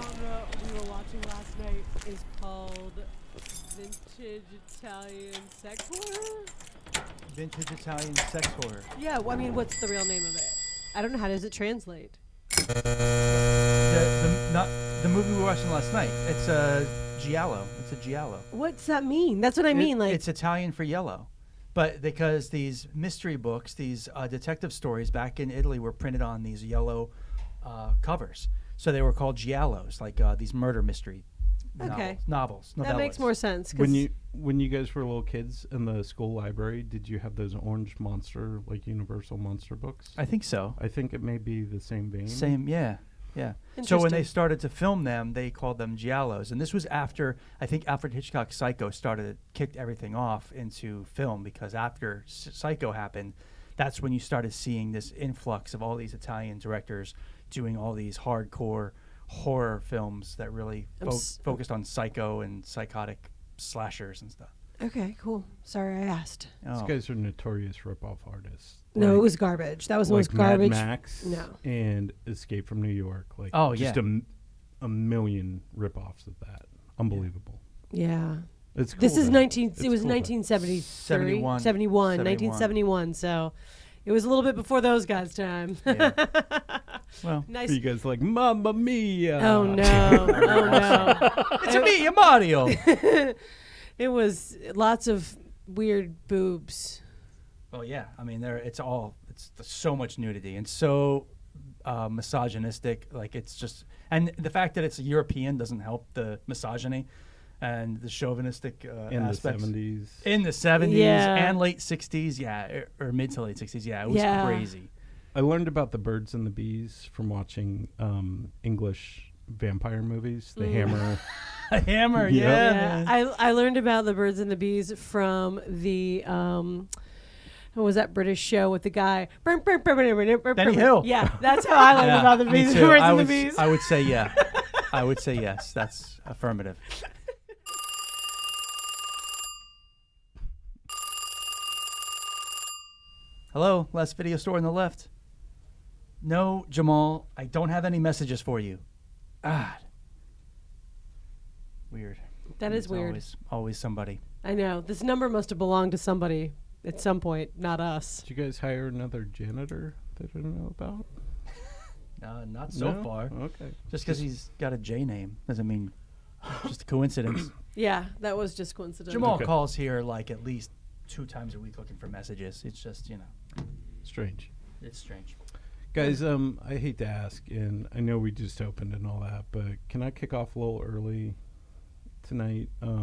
genre we were watching last night is called vintage Italian sex horror? Vintage Italian sex horror. Yeah, well, I mean, what's the real name of it? I don't know. How does it translate? The movie we were watching last night. It's a giallo. It's a giallo. What's that mean? That's what I mean. Like, it's Italian for yellow, but because these mystery books, these detective stories back in Italy were printed on these yellow covers, so they were called giallos, like these murder mystery novels. That makes more sense. When you guys were little kids in the school library, did you have those orange monster, like Universal monster books? I think so. I think it may be the same vein. Same, yeah. So when they started to film them, they called them giallos, and this was after I think Alfred Hitchcock's Psycho kicked everything off into film, because after Psycho happened, that's when you started seeing this influx of all these Italian directors doing all these hardcore horror films that really focused on psycho and psychotic slashers and stuff. Okay, cool. Sorry I asked. These guys are notorious rip-off artists. No, it was garbage. That was the most garbage. Mad Max and Escape from New York. Just a million rip-offs of that. Unbelievable. Yeah. It's cool. This is It was cool 1971, so it was a little bit before those guys' time. Yeah. Well, nice. You guys like Mamma Mia. Oh no. It's me, Mario. It was lots of weird boobs. Well, yeah. I mean, it's so much nudity and so misogynistic. Like, it's just, and the fact that it's a European doesn't help the misogyny and the chauvinistic aspects. In the 70s and late 60s, or mid to late 60s, it was crazy. I learned about the birds and the bees from watching English vampire movies. The Hammer. Hammer, I learned about the birds and the bees from the what was that British show with the guy? Benny Hill. Yeah, that's how I learned about the bees, birds and the bees. I would say I would say yes. That's affirmative. Hello, last video store on the left. No, Jamal, I don't have any messages for you. Weird. That is weird. Always somebody. I know. This number must have belonged to somebody at some point, not us. Did you guys hire another janitor that I don't know about? Not so far. Okay. Just because he's got a J name doesn't mean just a coincidence. Yeah, that was just coincidental. Jamal calls here like at least 2 times a week looking for messages. It's just, strange. It's strange. Guys, I hate to ask, and I know we just opened and all that, but can I kick off a little early tonight? I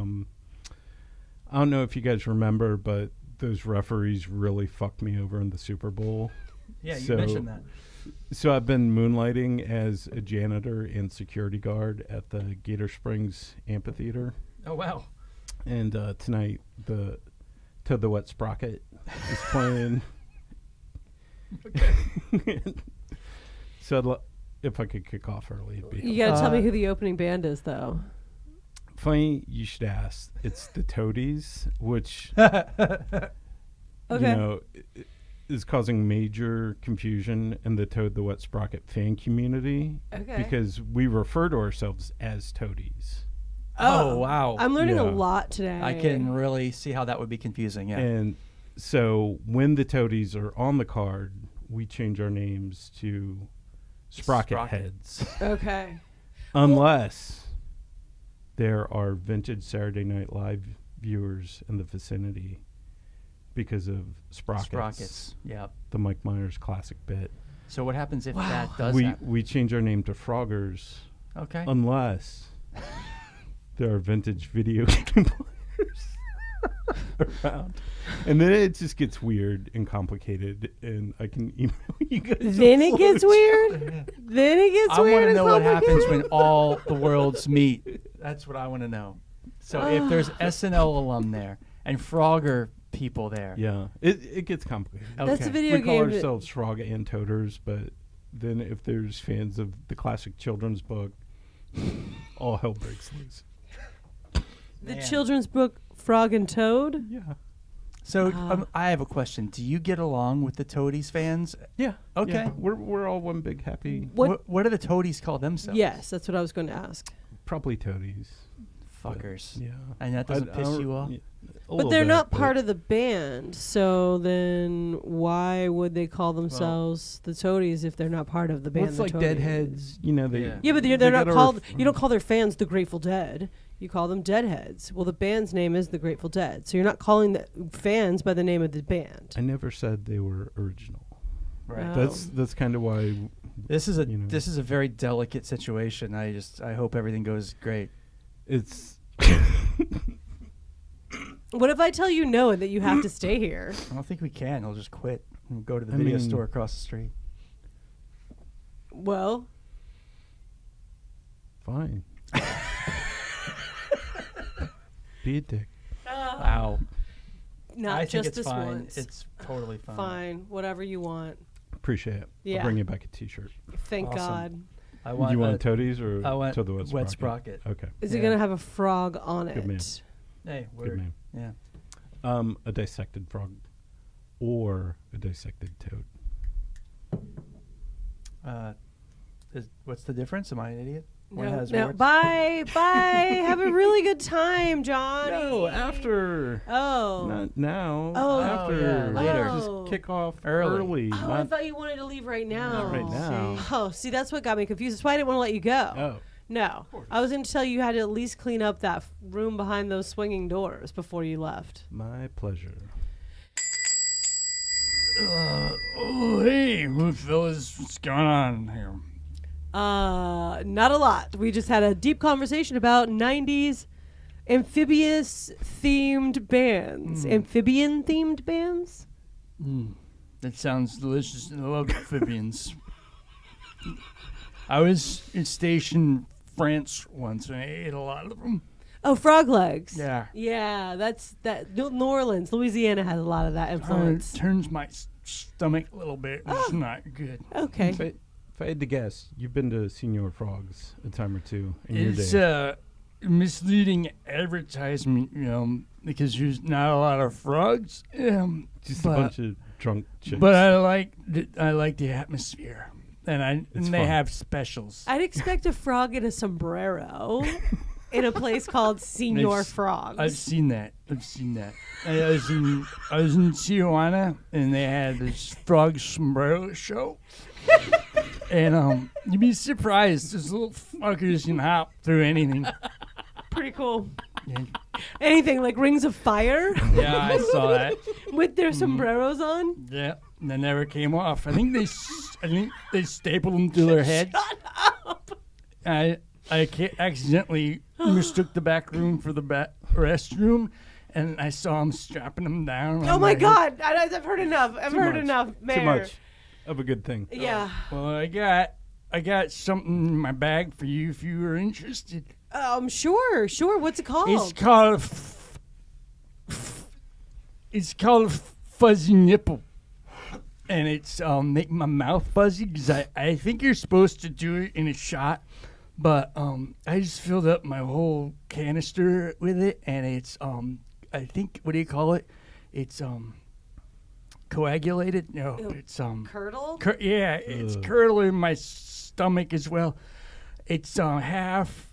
don't know if you guys remember, but those referees really fucked me over in the Super Bowl. Yeah, you mentioned that. So I've been moonlighting as a janitor and security guard at the Gator Springs Amphitheater. Oh, wow. And tonight, the Toad the Wet Sprocket is playing. Okay. So if I could kick off early, it'd be You got to tell me who the opening band is, though. Funny you should ask. It's the Toadies, which is causing major confusion in the Toad the Wet Sprocket fan community. Okay. Because we refer to ourselves as Toadies. Oh, wow. I'm learning a lot today. I can really see how that would be confusing, yeah. And so when the Toadies are on the card, we change our names to Sprocket Heads. Okay. Unless there are vintage Saturday Night Live viewers in the vicinity because of Sprockets. Yeah. The Mike Myers classic bit. So what happens if that does happen? We change our name to Froggers. Okay. Unless there are vintage video game players around. And then it just gets weird and complicated, and I can email you guys. Then it gets weird? Then it gets I weird want to and know what happens complicated? when all the worlds meet. That's what I want to know. So if there's SNL alum there and Frogger people there. Yeah, it gets complicated. Okay. That's a video We call game. ourselves Frog and Toters, but then if there's fans of the classic children's book, all hell breaks loose. The children's book Frog and Toad? Yeah. So I have a question. Do you get along with the Toadies fans? Yeah. Okay. Yeah. We're all one big happy. What do the Toadies call themselves? Yes, that's what I was going to ask. Probably Toadies. Fuckers. Yeah. And that doesn't piss you off? But they're not part of the band, so then why would they call themselves the Toadies if they're not part of the band? Well, it's like Toadies? Deadheads, you know. Yeah, but they're not called. You don't call their fans the Grateful Dead. You call them Deadheads. Well, the band's name is the Grateful Dead, so you're not calling the fans by the name of the band. I never said they were original. Right. That's kind of why. This is a very delicate situation. I hope everything goes great. It's. What if I tell you no and that you have to stay here? I don't think we can. He'll just quit and go to the video store across the street. Well, fine. Be a dick. Wow. Not I just think it's this fine. once. It's totally fine. Fine, whatever you want. Appreciate it. Yeah. I'll bring you back a T-shirt. Thank Awesome. God. I want you want Toadies or I want to the wet sprocket. Okay. Is it gonna have a frog on Good it? man. Hey, Good man. Yeah. A dissected frog, or a dissected toad. What's the difference? Am I an idiot? One No, has no. warts? Bye. Have a really good time, John. No, after. Oh. Not now. Oh. After. Yeah, later. Oh. Just kick off Early. Oh, I not thought you wanted to leave right now. Not right now. See? Oh, see, that's what got me confused. That's why I didn't want to let you go. Oh. No. I was going to tell you had to at least clean up that room behind those swinging doors before you left. My pleasure. Hey, fellas, what's going on here? Not a lot. We just had a deep conversation about 90s amphibious themed bands. Amphibian themed bands? That sounds delicious. I love amphibians. I was in station France once, and I ate a lot of them. Oh, frog legs. Yeah. Yeah, New Orleans, Louisiana has a lot of that influence. Turns my stomach a little bit. It's not good. Okay. If I had to guess, you've been to Senior Frogs a time or two in It's your day. Misleading advertisement, because there's not a lot of frogs. Just a bunch of drunk chicks. But I like the atmosphere, and they have specials. I'd expect a frog in a sombrero in a place called Senior Frogs. I've seen that. I was in Tijuana, and they had this frog sombrero show. And you'd be surprised. Those little fuckers can hop through anything. Pretty cool. Yeah. Anything like Rings of Fire? Yeah, I saw that. With their sombreros on? Yeah, and they never came off. I think they stapled them to their heads. Shut up! I accidentally mistook the back room for the restroom, and I saw them strapping them down. Oh my God! I've heard enough. I've heard much. enough, Mayor. Too much of a good thing. Yeah. Well, I got something in my bag for you if you were interested. Sure. What's it called? It's called fuzzy nipple, and it's make my mouth fuzzy because I think you're supposed to do it in a shot, but I just filled up my whole canister with it, and it's I think, what do you call it? It's coagulated. No, it's Curdle? yeah, it's curdling my stomach as well. It's half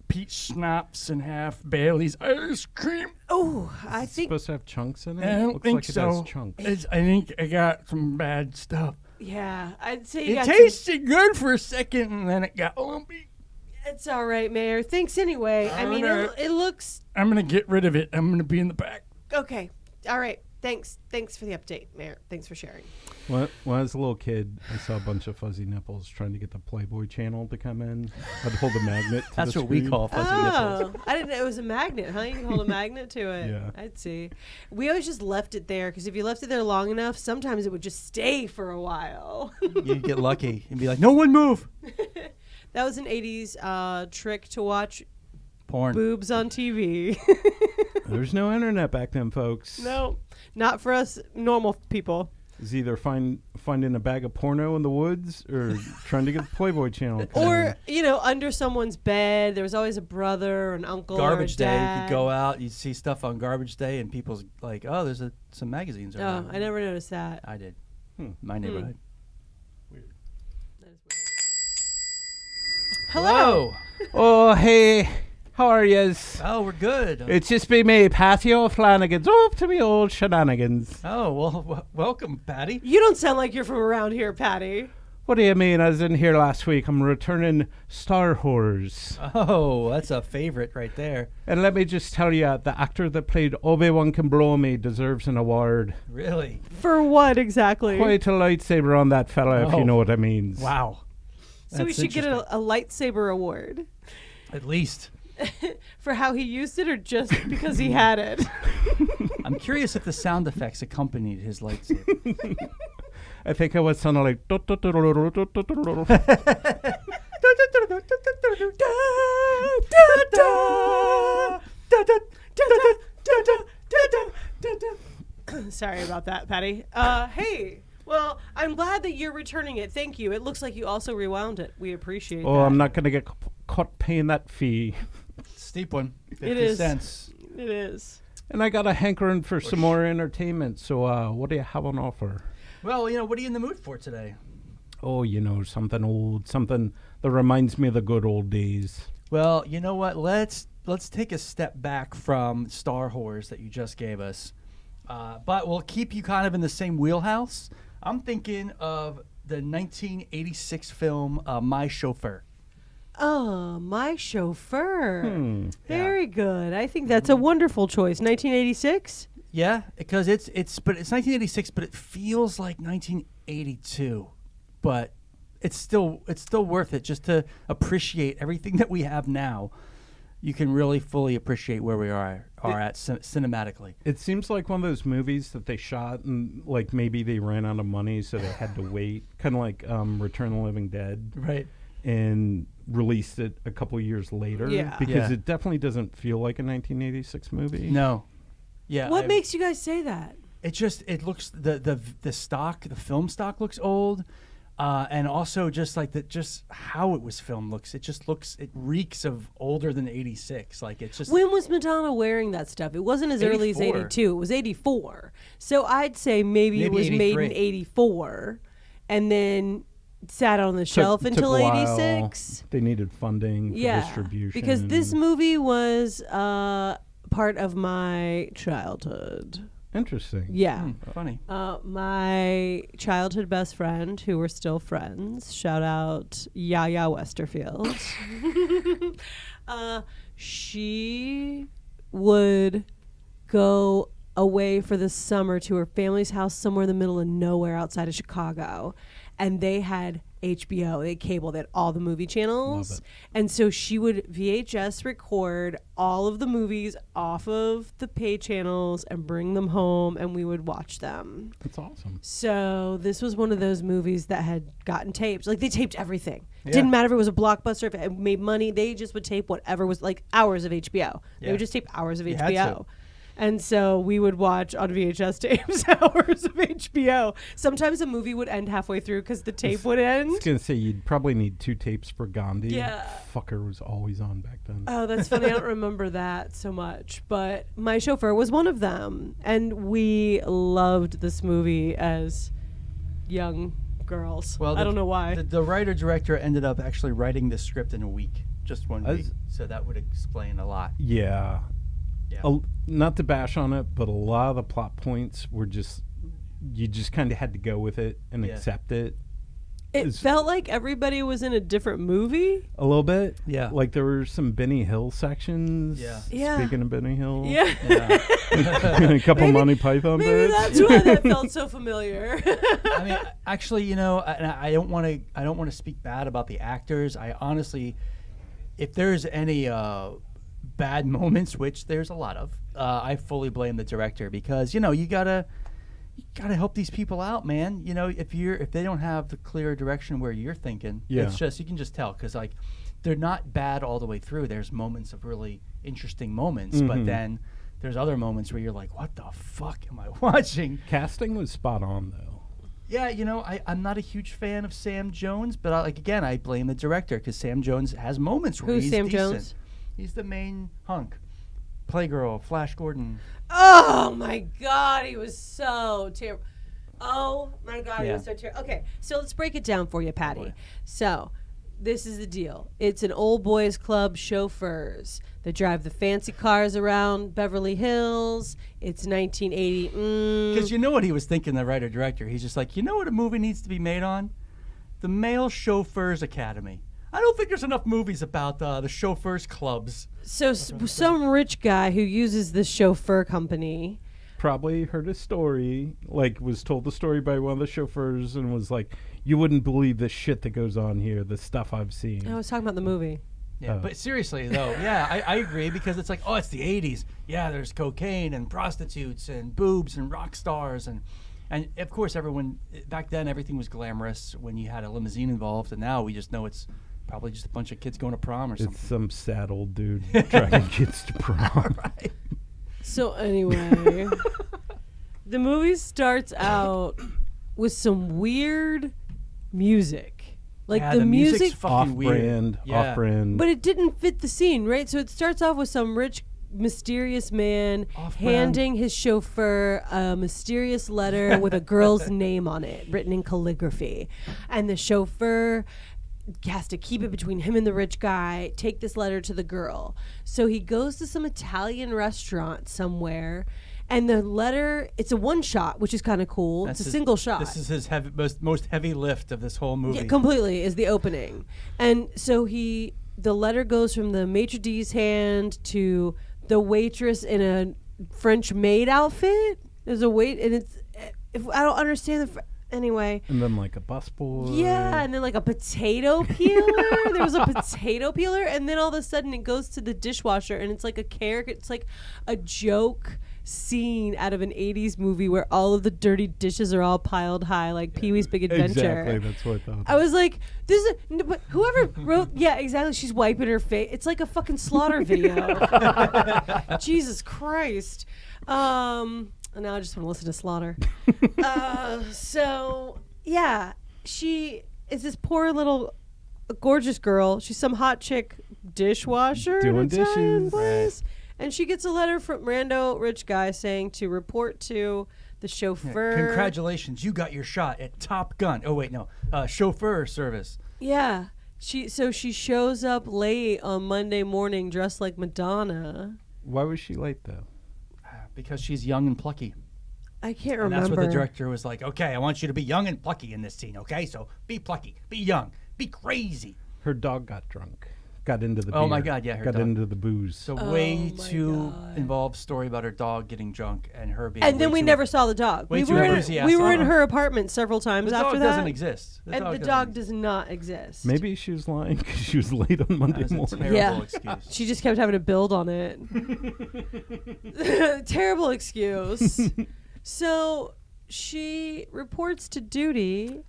peach schnapps and half Bailey's ice cream. Oh, I It's think. supposed to have chunks in it? I don't Looks think like so. It has chunks. I think I got some bad stuff. Yeah, I'd say you It got tasted good for a second, and then it got lumpy. It's all right, Mayor. Thanks anyway. I mean, it looks I'm gonna get rid of it. I'm gonna be in the back. okay. All right. Thanks for the update, Mayor. Thanks for sharing. When I was a little kid, I saw a bunch of fuzzy nipples trying to get the Playboy channel to come in. I'd hold a magnet to That's the what we screen. call fuzzy nipples. I didn't know it was a magnet, huh? You can hold a magnet to it. Yeah. I'd see. We always just left it there because if you left it there long enough, sometimes it would just stay for a while. You'd get lucky and be like, "No one move." That was an 80s trick to watch Porn. boobs on TV. There's no internet back then, folks. No, not for us normal people. is either finding a bag of porno in the woods or trying to get the Playboy Channel. Or, under someone's bed. There was always a brother, an uncle, Garbage or a day. dad. You could go out, you'd see stuff on garbage day, and people's like, oh, there's some magazines around. Oh, I never noticed that. I did. My neighborhood. Weird. Hello. Oh, hey. How are yous? Oh, we're good. It's just me, Paddy O'Flannigans. Up to me old shenanigans. Oh, well, welcome, Paddy. You don't sound like you're from around here, Paddy. What do you mean? I was in here last week. I'm returning Star Wars. Oh, that's a favorite right there. And let me just tell you, the actor that played Obi-Wan Kenobi deserves an award. Really? For what exactly? Quite a lightsaber on that fella, if you know what I mean. Wow. So we should get a lightsaber award. At least. For how he used it or just because he had it? I'm curious if the sound effects accompanied his lightsaber. I think I was sounding like... Sorry about that, Patty. Hey, well, I'm glad that you're returning it. Thank you. It looks like you also rewound it. We appreciate that. Oh, I'm not going to get caught paying that fee. Steep one. 50 It is. cents. It is. And I got a hankering for some more entertainment. So what do you have on offer? Well, what are you in the mood for today? Oh, something old, something that reminds me of the good old days. Well, you know what? Let's take a step back from Star Wars that you just gave us. But we'll keep you kind of in the same wheelhouse. I'm thinking of the 1986 film My Chauffeur. Oh, My Chauffeur. Very good. I think that's a wonderful choice. 1986? Yeah, because it's 1986, but it feels like 1982. But it's still worth it just to appreciate everything that we have now. You can really fully appreciate where we are at cinematically. It seems like one of those movies that they shot and like maybe they ran out of money, so they had to wait, kind of like Return of the Living Dead, right? And released it a couple years later, because it definitely doesn't feel like a 1986 movie. No, yeah. What makes you guys say that? It looks the film stock looks old. And also just how it was filmed it reeks of older than 86. Like it's just. When was Madonna wearing that stuff? It wasn't as early as 82. It was 84. So I'd say maybe it was made in 84 and then sat on the shelf until 86. They needed funding for distribution. Because this movie was part of my childhood. Interesting. Yeah. Funny. My childhood best friend, who we're still friends, shout out Yaya Westerfield. She would go away for the summer to her family's house somewhere in the middle of nowhere outside of Chicago. And they had HBO, they had cable, they had all the movie channels. And so she would VHS record all of the movies off of the pay channels and bring them home, and we would watch them. That's awesome. So this was one of those movies that had gotten taped. Like, they taped everything. Yeah. Didn't matter if it was a blockbuster, if it made money. They just would tape whatever was, like, hours of HBO. They would just tape hours of HBO. And so we would watch on VHS tapes hours of HBO. Sometimes a movie would end halfway through because the tape would end. I was going to say, you'd probably need 2 tapes for Gandhi. Yeah. Fucker was always on back then. Oh, that's funny. I don't remember that so much. But My Chauffeur was one of them. And we loved this movie as young girls. Well, I don't know why. The writer-director ended up actually writing the script in a week. Just 1 week. So that would explain a lot. Yeah. Yeah. Not to bash on it, but a lot of the plot points were you just kind of had to go with it and accept it. It felt like everybody was in a different movie. A little bit. Yeah. Like there were some Benny Hill sections. Yeah. Speaking of Benny Hill. Yeah. A couple Monty Python bits. Maybe that's why that felt so familiar. I mean, actually, and I don't want to speak bad about the actors. I honestly, if there's any bad moments, which there's a lot of, I fully blame the director, because you gotta help these people out, man. If they don't have the clear direction where you're thinking, it's just, you can just tell, because like they're not bad all the way through. There's moments of really interesting moments, but then there's other moments where you're like, what the fuck am I watching? Casting was spot on though. Yeah, I'm not a huge fan of Sam Jones, but I blame the director because Sam Jones has moments where Who's he's Sam decent. Jones? He's the main hunk. Playgirl, Flash Gordon. Oh my God, he was so terrible. Oh my God, he was so terrible. Okay, so let's break it down for you, Patty. boy. So, this is the deal. It's an old boys club, chauffeurs. They drive the fancy cars around Beverly Hills. It's 1980. Because you know what he was thinking, the writer-director? He's just like, you know what a movie needs to be made on? The Male Chauffeurs Academy. I don't think there's enough movies about the chauffeurs clubs. So some rich guy who uses this chauffeur company probably heard a story, was told the story by one of the chauffeurs and was like, you wouldn't believe the shit that goes on here, the stuff I've seen. I was talking about the movie. Yeah, but seriously, though, I agree because it's like, it's the 80s. Yeah, there's cocaine and prostitutes and boobs and rock stars. And of course, back then, everything was glamorous when you had a limousine involved. And now we just know it's probably just a bunch of kids going to prom or something. It's some sad old dude dragging kids to prom. Right. So anyway, the movie starts out with some weird music. The music's fucking weird. Off-brand. But it didn't fit the scene, right? So it starts off with some rich, mysterious man handing his chauffeur a mysterious letter with a girl's name on it, written in calligraphy. And the chauffeur has to keep it between him and the rich guy, take this letter to the girl. So he goes to some Italian restaurant somewhere, and the letter, it's a one shot, which is kind of cool. It's a single shot. This is his most heavy lift of this whole movie. Yeah, completely, is the opening. And so the letter goes from the maitre d's hand to the waitress in a French maid outfit. There's a and it's, I don't understand anyway. And then a busboy. Yeah, and then a potato peeler. There was a potato peeler, and then all of a sudden it goes to the dishwasher, and it's like a character. It's like a joke scene out of an 80s movie where all of the dirty dishes are all piled high, like Pee-wee's Big Adventure. Exactly, that's what I thought. I was like, but whoever wrote, yeah, exactly. She's wiping her face. It's like a fucking slaughter video. Jesus Christ. And now I just want to listen to Slaughter. So, yeah, she is this poor little gorgeous girl. She's some hot chick dishwasher doing in an Italian dishes. place. And she gets a letter from rando rich guy saying to report to the chauffeur. Yeah, congratulations, you got your shot at Top Gun. Oh, wait, no. Chauffeur service. Yeah. She shows up late on Monday morning dressed like Madonna. Why was she late, though? Because she's young and plucky. I can't remember. And that's what the director was like, okay, I want you to be young and plucky in this scene, okay? So be plucky, be young, be crazy. Her dog got drunk. Got into the beer. Oh, my God, yeah. Got into the booze. So way too involved story about her dog getting drunk and her being. And then we never saw the dog. We were in her apartment several times after that. The dog doesn't exist. The dog does not exist. Maybe she was lying because she was late on Monday morning. Terrible excuse. She just kept having to build on it. Terrible excuse. So she reports to duty.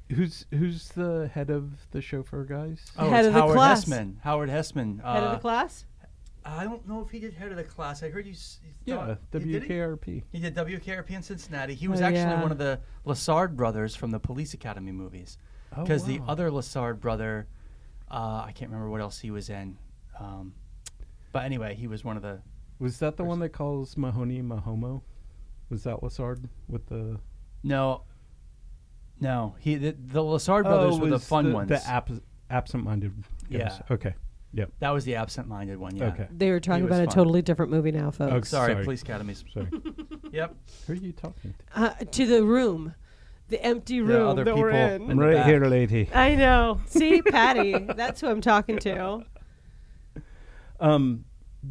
Who's the head of the chauffeur guys? Oh, head it's of the Howard class. Hessman. Howard Hessman. Head of the class? I don't know if he did head of the class. I heard WKRP. He did WKRP in Cincinnati. He was actually one of the Lassard brothers from the Police Academy movies. Because the other Lassard brother, I can't remember what else he was in. But anyway, he was one of the... Was that the one that calls Mahoney Mahomo? Was that Lassard with the... No, the Lassard brothers were the fun ones. The absent-minded guys. Yeah. Okay. Yep. That was the absent-minded one, yeah. Okay. They were talking about a totally different movie now, folks. Oh, sorry, Police Academies. Sorry. Yep. Who are you talking to? To the room. The empty room other that we're people in. Right here, lady. I know. See, Patty. That's who I'm talking to.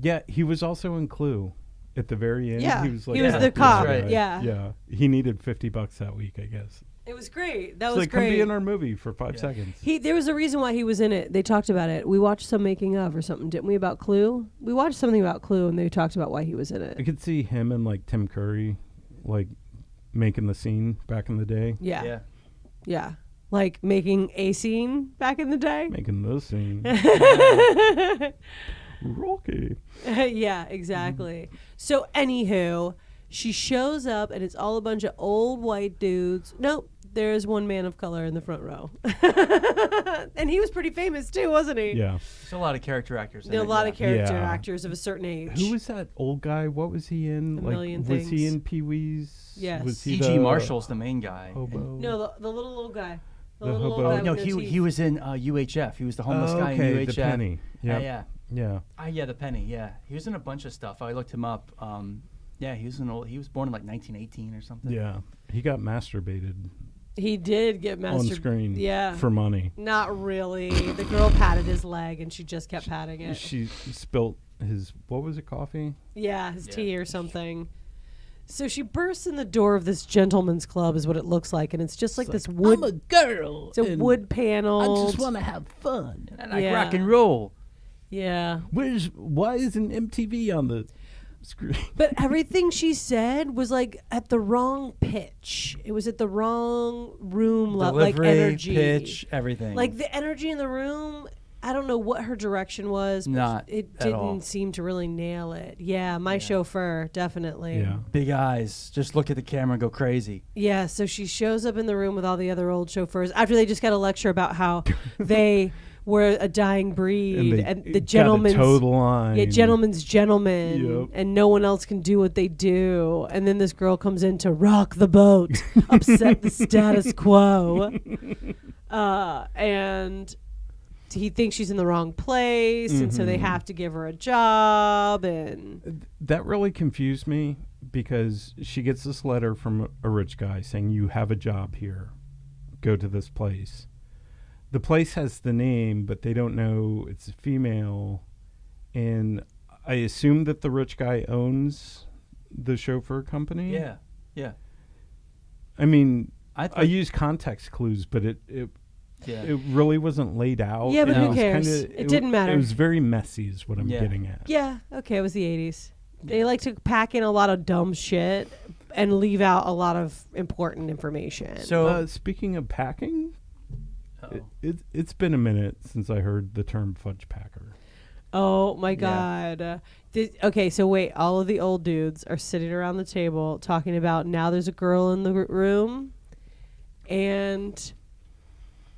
Yeah, he was also in Clue at the very end. Yeah, he was the cop. Right. Yeah. He needed $50 that week, I guess. It was great. That so was come great. be in our movie for 5 seconds. There was a reason why he was in it. They talked about it. We watched some making of or something, didn't we, about Clue? We watched something about Clue, and they talked about why he was in it. I could see him and Tim Curry, making the scene back in the day. Yeah. Like making a scene back in the day. Making the scene. Rocky. Yeah, exactly. So, anywho, She shows up, and it's all a bunch of old white dudes. Nope, there's one man of color in the front row. And he was pretty famous, too, wasn't he? Yeah. There's a lot of character actors. There are a lot of character actors of a certain age. Who was that old guy? What was he in? A million was he things. in Pee-wee's? Yes. Was he E.G. Marshall's the main guy. Hobo? No, the little old guy. The The little hobo. old guy No, with no he teeth. was in UHF. He was the homeless guy in UHF. the penny. Yeah. Yeah. Yeah, the penny. Yeah, he was in a bunch of stuff. I looked him up. Yeah, he was born in like 1918 or something. Yeah. He got masturbated He did get on screen for money. Not really. The girl patted his leg, and she just kept patting it. She spilt his, what was it, coffee? Yeah, his tea or something. So she bursts in the door of this gentleman's club, is what it looks like, and it's just like this wood. I'm a girl. It's a wood panel. I just want to have fun. And I like Yeah. rock and roll. Yeah. Why isn't MTV on the screen? But everything she said was like at the wrong pitch. It was at the wrong room level, like Delivery, energy. pitch, everything. Like the energy in the room, I don't know what her direction was, but Not it at all. didn't seem to really nail it. Yeah, my chauffeur, definitely. Yeah. Big eyes. Just look at the camera and go crazy. Yeah, so she shows up in the room with all the other old chauffeurs after they just got a lecture about how they were a dying breed and the gentleman's got a total line. Yeah, gentleman's gentleman, Yep. and no one else can do what they do. And then this girl comes in to rock the boat, upset the status quo, and he thinks she's in the wrong place, and so they have to give her a job. And That really confused me because she gets this letter from a rich guy saying, you have a job here. Go to this place. The place has the name, but they don't know it's a female. And I assume that the rich guy owns the chauffeur company. Yeah, yeah. I mean, I use context clues, but it Yeah. it really wasn't laid out. Yeah, but and who was cares? kinda- It didn't matter. It was very messy is what I'm Yeah. getting at. yeah, okay, it was the 80s. They like to pack in a lot of dumb shit and leave out a lot of important information. So Speaking of packing, uh-oh. it's been a minute since I heard the term fudge packer. Oh my God. Okay, so wait. All of the old dudes are sitting around the table talking about now there's a girl in the room, and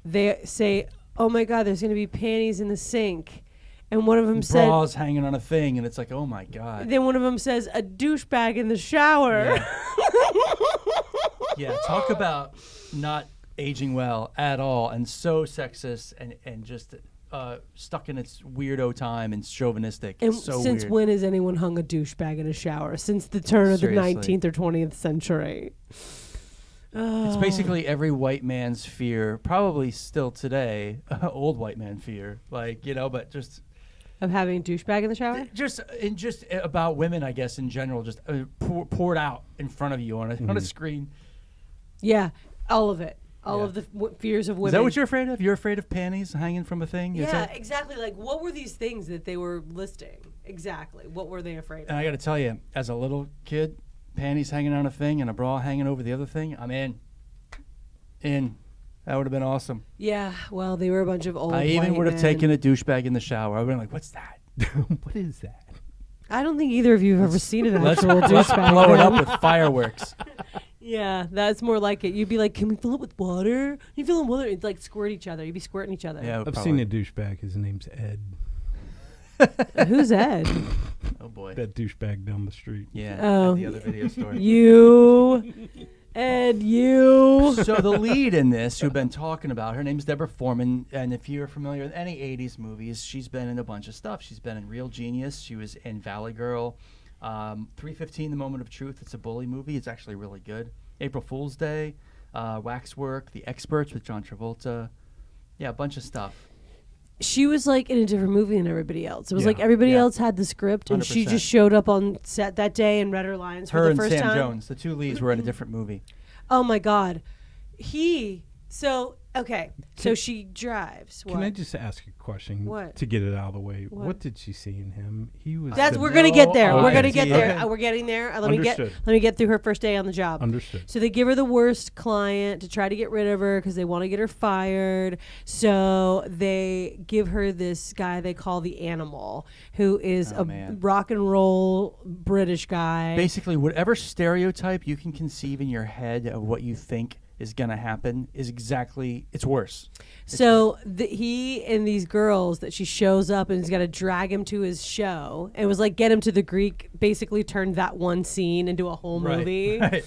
they say, oh my God, there's going to be panties in the sink. And one of them said, bras hanging on a thing, and it's like, oh my God. then one of them says, a douchebag in the shower. Yeah, talk about not aging well at all, and so sexist and just stuck in its weirdo time and chauvinistic. And It's so since weird. when has anyone hung a douchebag in a shower? Since the turn of Seriously. the 19th or 20th century. It's basically every white man's fear, probably still today, old white man fear, like, you know, but just Of having a douchebag in the shower? just about women, I guess, in general, just poured out in front of you on a screen. Yeah, all of it. All Yeah. of the fears of women. Is that what you're afraid of? You're afraid of panties hanging from a thing? Is Yeah, that- exactly. Like, what were these things that they were listing? Exactly. What were they afraid And of? I got to tell you, as a little kid, panties hanging on a thing and a bra hanging over the other thing, I'm in. That would have been awesome. Yeah, well, they were a bunch of old I even white would have men. taken a douchebag in the shower. I would have been like, what's that? What is that? I don't think either of you have ever seen an Let's actual douchebag. blow it up man. with fireworks. Yeah, that's more like it. You'd be like, can we fill it with water? You fill it with water. It'd like squirt each other. You'd be squirting each other. Yeah, I've seen a douchebag. His name's Ed. Who's Ed? Oh, boy. That douchebag down the street. Yeah, Oh. at the other video store. You. Ed, you. So the lead in this, who've been talking about, her name's Deborah Foreman, and if you're familiar with any 80s movies, she's been in a bunch of stuff. She's been in Real Genius. She was in Valley Girl. 3:15, The Moment of Truth. It's a bully movie. It's actually really good. April Fool's Day, Waxwork, The Experts with John Travolta. Yeah, a bunch of stuff. She was like in a different movie than everybody else. It was Yeah. like everybody Yeah. else had the script, and she 100%. just showed up on set that day and read her lines Her for the and first Sam time. Jones, the two leads, were in a different movie. Oh my God. He So, okay. So she drives. Can I just ask a question? What? To get it out of the way. What Did she see in him? He was. We're gonna get there. Oh, We're okay. gonna get there. Okay. We're getting there. Let Understood. me get through her first day on the job. Understood. So they give her the worst client to try to get rid of her because they want to get her fired. So they give her this guy they call the Animal, who is rock and roll British guy. Basically, whatever stereotype you can conceive in your head of what you think is gonna happen is exactly, it's worse. So he and these girls that she shows up and he's got to drag him to his show. It was like Get Him to the Greek basically turned that one scene into a whole movie. Right.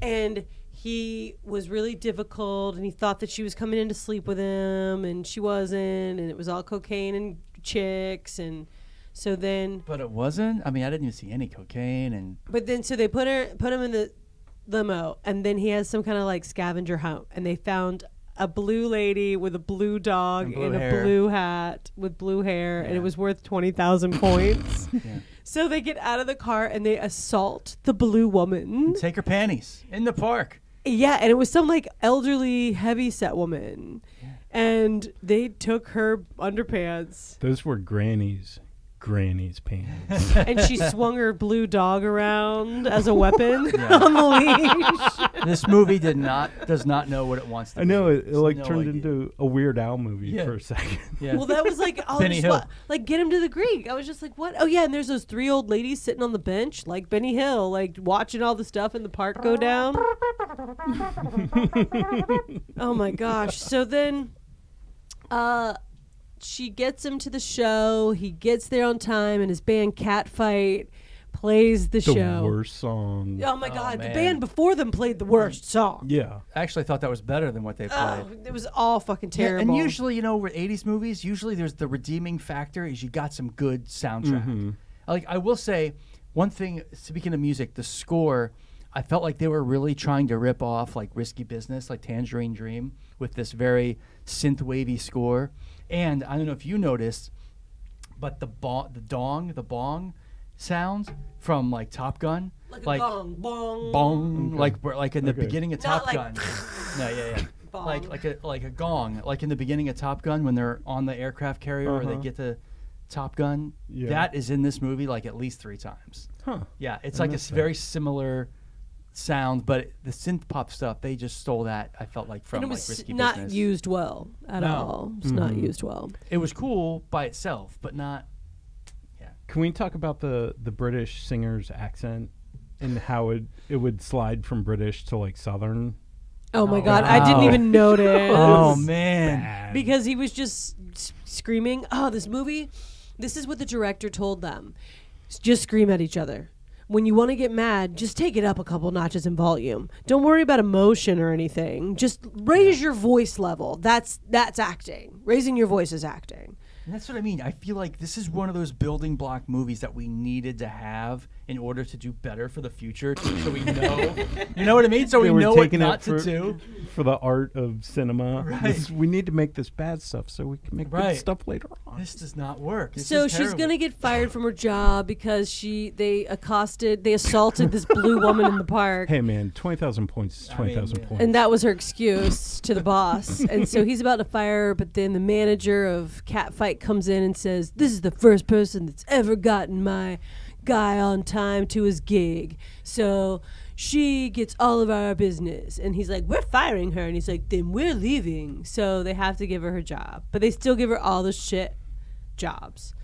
And he was really difficult and he thought that she was coming in to sleep with him and she wasn't, and it was all cocaine and chicks. And so then, But it wasn't. I mean, I didn't even see any cocaine. But then so they put him in the limo, and then he has some kind of like scavenger hunt, and they found a blue lady with a blue dog in a blue hat with blue hair, and it was worth 20,000 points. So they get out of the car and they assault the blue woman. Take her panties in the park. Yeah, and it was some like elderly heavyset woman, and they took her underpants. Those were Granny's pants. And she swung her blue dog around as a weapon on the leash. This movie does not know what it wants to be. I know it like no turned idea. into a Weird Al movie for a second. Yeah. Well, that was like all Benny Hill. like Get Him to the Greek. I was just like, what? Oh yeah, and there's those 3 old ladies sitting on the bench like Benny Hill, like watching all the stuff in the park go down. Oh my gosh. So then she gets him to the show. He gets there on time, and his band Catfight plays the show. The worst song. Oh my God, the man. band before them played the worst song. Yeah. I actually thought that was better than what they played. It was all fucking terrible. Yeah, and usually, with 80s movies, usually there's the redeeming factor is you got some good soundtrack. Mm-hmm. Like, I will say, one thing, speaking of music, the score, I felt like they were really trying to rip off, like, Risky Business, like Tangerine Dream, with this very synth-wavy score. And I don't know if you noticed, but the bong sound from, like, Top Gun. Like a bong, bong. Bong, Okay. like in the beginning of Top like Gun. No, yeah. Bong. Like a gong, like in the beginning of Top Gun when they're on the aircraft carrier where they get to Top Gun. Yeah. That is in this movie like at least 3 times. Huh. Yeah, it's I like a missed that. very similar sound, but the synth pop stuff, they just stole that, I felt like, from And it like was Risky not Business. used well at all. It's not used well. It was cool by itself, but not. Can we talk about the British singer's accent and how it would slide from British to like Southern? Oh my God, I didn't even notice. Oh man. Bad. Because he was just screaming, oh, this movie, this is what the director told them. Just scream at each other. When you want to get mad, just take it up a couple notches in volume. Don't worry about emotion or anything. Just raise your voice level. That's acting. Raising your voice is acting. And that's what I mean. I feel like this is one of those building block movies that we needed to have in order to do better for the future, so we know. You know what I mean? So They we were know what taking not it to do. for the art of cinema. Right. We need to make this bad stuff so we can make good stuff later on. This does not work. This So is she's terrible. gonna get fired from her job because they assaulted this blue woman in the park. Hey man, 20,000 points is 20,000 points. And that was her excuse to the boss. And so he's about to fire her, but then the manager of Catfight comes in and says, this is the first person that's ever gotten my guy on time to his gig. So she gets all of our business. And he's like, we're firing her. And he's like, then we're leaving. So they have to give her job. But they still give her all the shit jobs.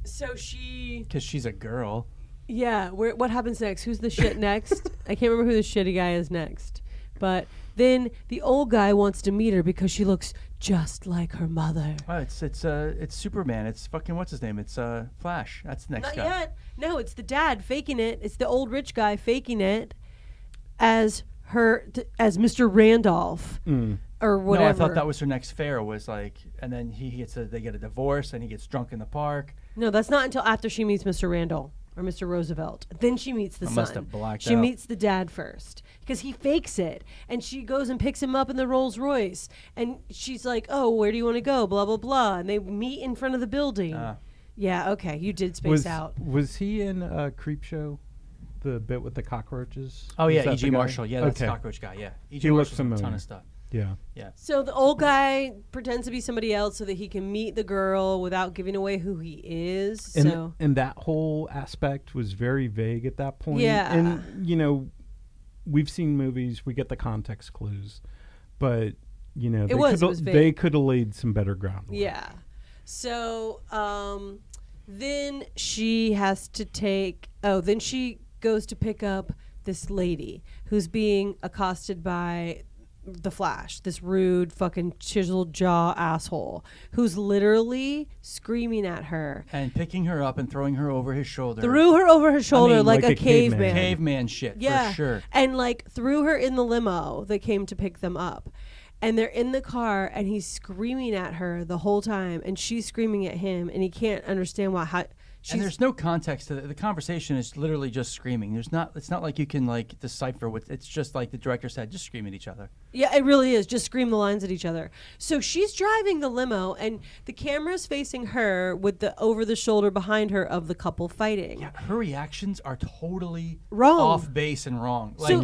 So Because she's a girl. Yeah, what happens next? Who's the shit next? I can't remember who the shitty guy is next. But then the old guy wants to meet her because she looks just like her mother. Oh, it's Superman. It's fucking what's his name? It's Flash. That's the next Not guy. yet. No, it's the dad faking it. It's the old rich guy faking it as as Mr. Randolph or whatever. No, I thought that was her next fare. Was like, and then they get a divorce, and he gets drunk in the park. No, that's not until after she meets Mr. Randall or Mr. Roosevelt. Then she meets the son. must have blacked she out. meets the dad first because he fakes it. And she goes and picks him up in the Rolls Royce. And she's like, oh, where do you want to go? Blah, blah, blah. And they meet in front of the building. Yeah, okay. You did space out. Was he in Creep Show? the bit with the cockroaches? Oh, Is yeah, that E.G. the guy? Marshall. Yeah, that's Okay. Cockroach guy, yeah. E.G. He looks Marshall's in a ton familiar. of stuff. Yeah. Yeah. So the old guy pretends to be somebody else so that he can meet the girl without giving away who he is. And that whole aspect was very vague at that point. Yeah. And, you know, we've seen movies, we get the context clues, but, you know, It was they vague. could have laid some better groundwork. Yeah. So then she has to then she goes to pick up this lady who's being accosted by the Flash, this rude fucking chiseled jaw asshole who's literally screaming at her. And picking her up and throwing her over his shoulder. Threw her over her shoulder mean, like like a a caveman. caveman. Caveman shit, Yeah. for sure. And like threw her in the limo that came to pick them up. And they're in the car and he's screaming at her the whole time and she's screaming at him and he can't understand And there's no context to it. The conversation is literally just screaming. It's not like you can like decipher what it's just like the director said, just scream at each other. Yeah, it really is. Just scream the lines at each other. So she's driving the limo and the camera's facing her with the over the shoulder behind her of the couple fighting. Yeah, her reactions are totally Wrong. off base and wrong. Like So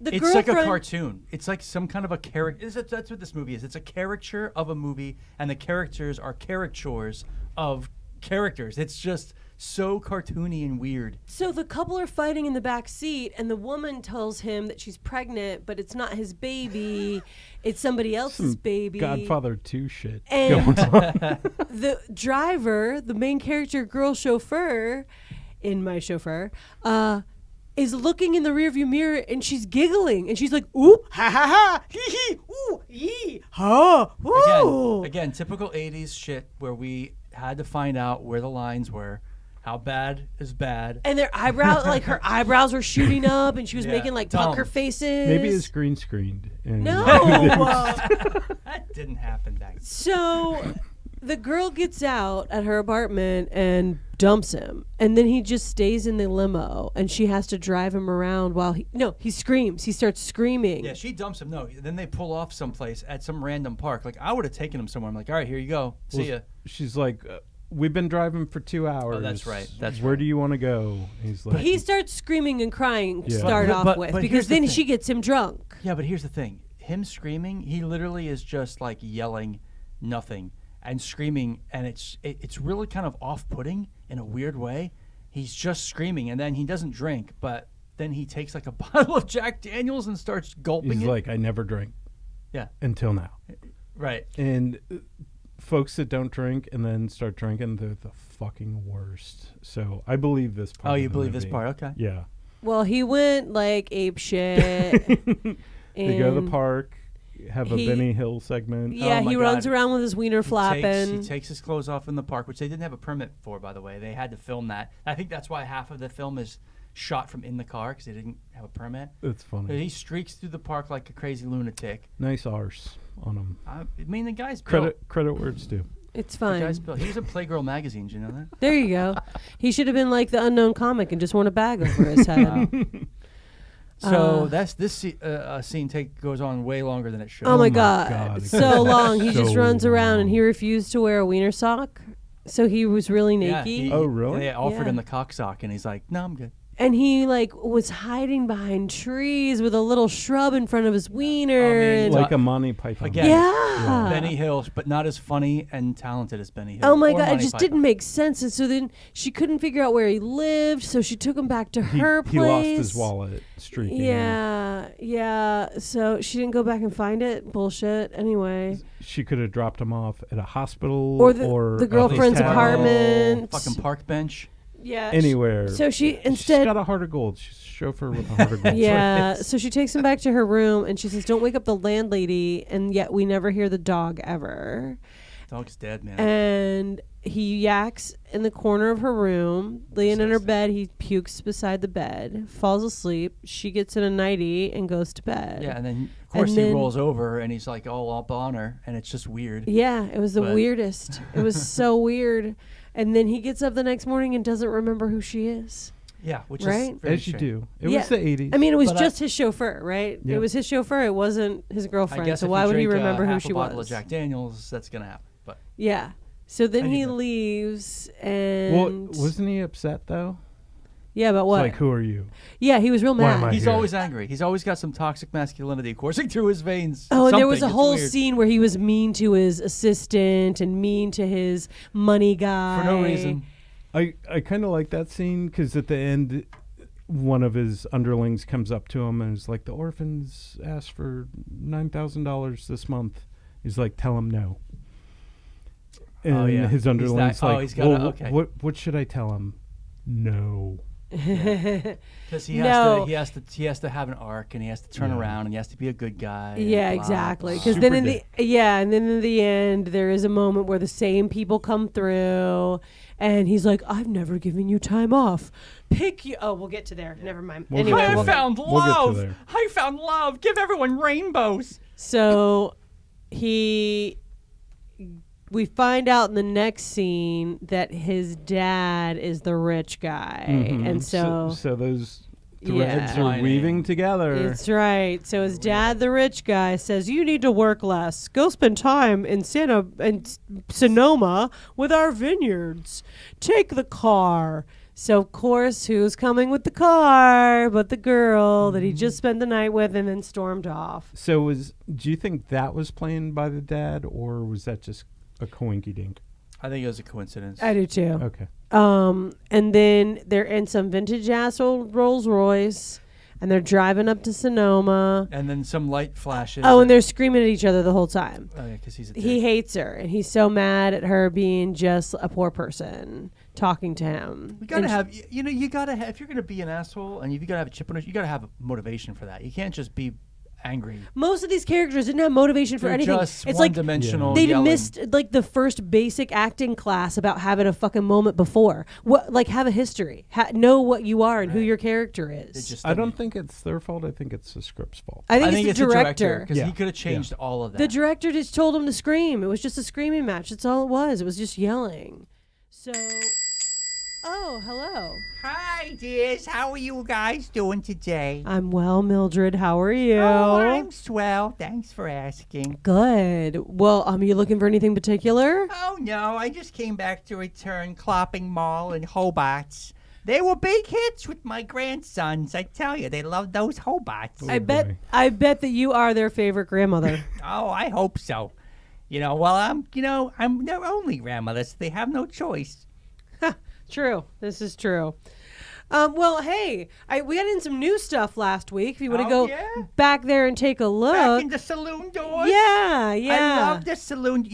the it's like a girlfriend- cartoon. It's like some kind of a character. That's what this movie is. It's a caricature of a movie, and the characters are caricatures of characters. It's just so cartoony and weird. So the couple are fighting in the back seat, and the woman tells him that she's pregnant, but it's not his baby; it's somebody else's Some baby. Godfather 2 shit And going on. the driver, the main character, girl chauffeur, in my chauffeur, is looking in the rearview mirror, and she's giggling, and she's like, "Ooh, ha ha ha, hee hee, ooh, yee, ha, ooh." Again, typical 80s shit where we had to find out where the lines were, how bad is bad. And their eyebrows, like her eyebrows were shooting up, and she was Yeah, making like dumb. pucker faces. Maybe it's green screened. And no. That didn't happen back then. So the girl gets out at her apartment and dumps him, and then he just stays in the limo, and she has to drive him around while he screams. He starts screaming. Yeah, she dumps him. No, then they pull off someplace at some random park. Like, I would have taken him somewhere. I'm like, all right, here you go. See ya. She's like, we've been driving for 2 hours. Oh, that's right. That's Where right. do you want to go? He's like, He starts screaming and crying to Yeah. start But- off but- with, but because here's the then thing. she gets him drunk. Yeah, but here's the thing. Him screaming, he literally is just like yelling nothing and screaming, and it's really kind of off-putting in a weird way. He's just screaming, and then he doesn't drink, but then he takes like a bottle of Jack Daniels and starts gulping he's it. like, I never drank Yeah, until now. right. And folks that don't drink and then start drinking, they're the fucking worst. So I believe this part. Oh, of you the believe this movie. part? Okay. Yeah. Well, he went like ape shit. They go to the and park, have a he- Benny Hill segment. Yeah, Oh my he runs God. around with his wiener flapping. He takes his clothes off in the park, which they didn't have a permit for, by the way. They had to film that. I think that's why half of the film is shot from in the car, because they didn't have a permit. It's funny. He streaks through the park like a crazy lunatic. Nice arse on him. I mean, the guy's built. Credit where it's due. It's The fine. guy's built. He was in Playgirl magazine. Do you know that? There you go. He should have been like the unknown comic and just worn a bag over his head. So this scene goes on way longer than it should. Oh my God. God. It's So long. He just so runs around and long. he refused to wear a wiener sock. So he was really naked. Oh, really? They offered Yeah. him the cock sock, and he's like, "No, I'm good." And he like was hiding behind trees with a little shrub in front of his wiener. I mean, and Like a Monty Python. Again, yeah. Benny Hill, but not as funny and talented as Benny Hill. Oh my or God, it Monty just Python. didn't make sense. And so then she couldn't figure out where he lived, so she took him back to her He place. lost his wallet streaking. Yeah. So she didn't go back and find it. Bullshit. Anyway. She could have dropped him off at a hospital Or the a girlfriend's hotel, apartment. Fucking park bench. Yeah. Anywhere. So she She's instead. got a heart of gold. She's a chauffeur with a heart of gold. Yeah. So she takes him back to her room and she says, "Don't wake up the landlady." And yet we never hear the dog ever. Dog's dead, man. And he yaks in the corner of her room, laying in her bed. He pukes beside the bed, falls asleep. She gets in a nightie and goes to bed. Yeah, and then of course And he then- rolls over and he's like all up on her, and it's just weird. Yeah, it was the But- weirdest. It was so weird. And then he gets up the next morning and doesn't remember who she is. Yeah, which Right? is very As you strange. do. It Yeah. was the 80s. I mean, it was But just his chauffeur, right? Yeah. It was his chauffeur. It wasn't his I girlfriend. guess So if why you would he drink, remember who half she a bottle was? of Jack Daniels, that's gonna happen. But Yeah. So then he Anyway. leaves and well, wasn't he upset though? Yeah, but what? It's like, who are you? Yeah, he was real Why am mad. I He's here? always angry. He's always got some toxic masculinity coursing through his veins. Oh, and there was a Something. whole It's weird. scene where he was mean to his assistant and mean to his money guy. For no reason. I kind of like that scene because at the end, one of his underlings comes up to him and is like, the orphans asked for $9,000 this month. He's like, tell him no. And Oh, yeah. his underling's that- oh, like, he's gotta- well, okay. what should I tell him? No. Because he No. has to have an arc, and he has to turn Yeah. around, and he has to be a good guy. Yeah, and blah, exactly. blah. Because then Super and then in the end, there is a moment where the same people come through, and he's like, "I've never given you time off. Pick you." Oh, we'll get to there. Never mind. We'll Anyway, get to I that. found We'll get to love. there. I found love. Give everyone rainbows. so we find out in the next scene that his dad is the rich guy, Mhm. and so those Yeah. threads are weaving together. that's right. So his dad, the rich guy, says, "You need to work less. Go spend time in Sonoma with our vineyards. Take the car." So of course, who's coming with the car but the girl that he just spent the night with and then stormed off? So do you think that was planned by the dad, or was that just a coinky dink? I think it was a coincidence. I do too. Okay. And then they're in some vintage ass old Rolls Royce, and they're driving up to Sonoma. And then some light flashes. Oh, and they're screaming at each other the whole time. Oh, yeah, because he's a He dick. hates her, and he's so mad at her being just a poor person talking to him. You gotta And have, you gotta have, if you're gonna be an asshole and you gotta have a chip on it, you gotta have a motivation for that. You can't just be angry. most of these characters didn't have motivation for They're anything. just It's like one-dimensional. they yelling. missed like the first basic acting class about having a fucking moment before. What, like, have a history, know what you are and who your character is. It just I don't doesn't- think it's their fault. I think it's the script's fault. I think it's the director. because Yeah. he could have changed all of that. The director just told him to scream. It was just a screaming match. That's all it was. It was just yelling. So, oh, hello. Hi, dears. How are you guys doing today? I'm well, Mildred. How are you? Oh, I'm swell. Thanks for asking. Good. Well, are you looking for anything particular? Oh, no. I just came back to return Clopping Mall and Hobarts. They were big hits with my grandsons. I tell you, they love those Hobarts. I bet. boy. I bet that you are their favorite grandmother. Oh, I hope so. I'm their only grandmother, so they have no choice. True. This is true. Well, hey, we got in some new stuff last week. If you want to Oh, go yeah? back there and take a look. Back in the saloon doors? Yeah. I love the saloon.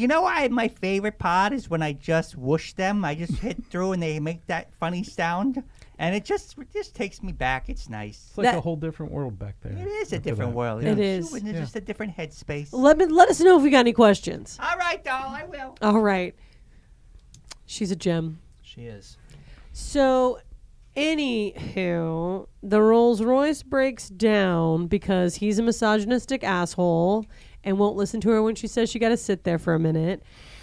My favorite part is when I just whoosh them. I just hit through and they make that funny sound. And it just takes me back. It's nice. It's like That- a whole different world back there. It is a after different that. world. It is. It's just a different headspace. Let us know if we got any questions. All right, doll. I will. All right. She's a gem. She is. So, anywho, the Rolls Royce breaks down because he's a misogynistic asshole and won't listen to her when she says she got to sit there for a minute.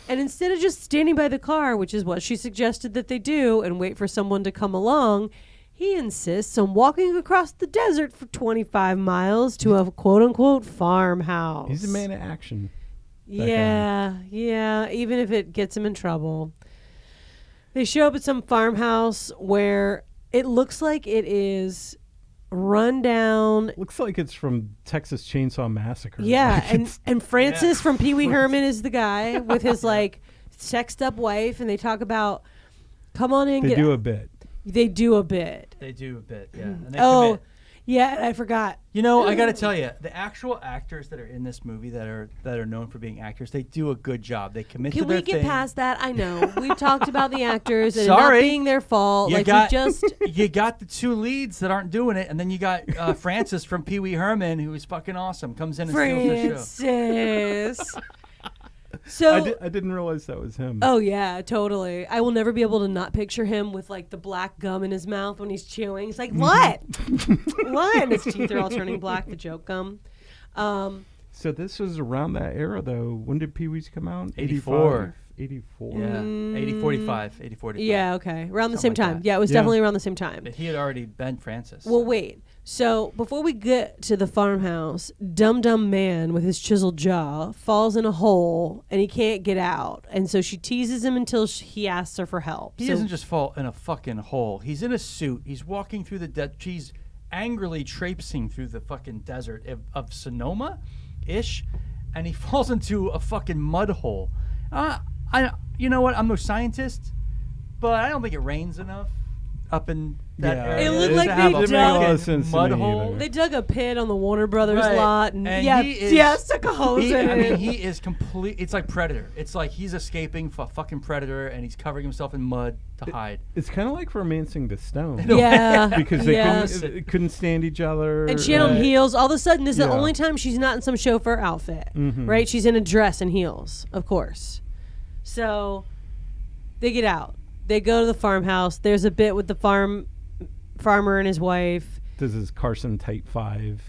And instead of just standing by the car, which is what she suggested that they do, and wait for someone to come along, he insists on walking across the desert for 25 miles to a quote-unquote farmhouse. He's a man of action. Yeah, even if it gets him in trouble. They show up at some farmhouse where it looks like it is run down. Looks like it's from Texas Chainsaw Massacre. Yeah, Like and, it's- and Francis from Pee Wee Herman is the guy with his like sexed up wife, and they talk about, come on in. they do a bit. They do a bit. They do a bit, yeah. And they Oh, commit. yeah, I forgot. I got to tell you, the actual actors that are in this movie that are known for being actors, they do a good job. They commit to Can their we get thing. past that? I know we've talked about the actors and it Sorry. not being their fault. You Like got we just you got the two leads that aren't doing it, and then you got Francis from Pee Wee Herman, who is fucking awesome, comes in and steals the show. Francis. So I didn't realize that was him. oh yeah, totally. I will never be able to not picture him with like the black gum in his mouth when he's chewing. He's like, what? What? And his teeth are all turning black, the joke gum. So this was around that era, though. When did Pee Wee's come out? 84. 84. Yeah, 80-45, 80-45. Yeah, okay. Around the same Something like time. that. Yeah, it was Yeah. definitely around the same time. But he had already been Francis. Well, wait. So before we get to the farmhouse, dumb man with his chiseled jaw falls in a hole and he can't get out. And so she teases him until he asks her for help. He So- doesn't just fall in a fucking hole. He's in a suit. He's walking through the she's angrily traipsing through the fucking desert of Sonoma-ish, and he falls into a fucking mud hole. You know what? I'm no scientist, but I don't think it rains enough up in that Yeah. area. It looked to like have they a dug- It made a lot of sense to mud me hole. either. They dug a pit on the Warner Brothers Right. lot, and And he is- stuck a hose in I it. mean, he is complete. It's like Predator. It's like he's escaping a fucking predator, and he's covering himself in mud to hide. It's kind of like romancing the stone. Yeah, Because they yeah. couldn't stand each other. And she had on Right. heels. All of a sudden, this is the Yeah. only time she's not in some chauffeur outfit, Mhm. right? She's in a dress and heels, of course. So they get out. They go to the farmhouse. There's a bit with the farmer and his wife. This is Carson Type 5.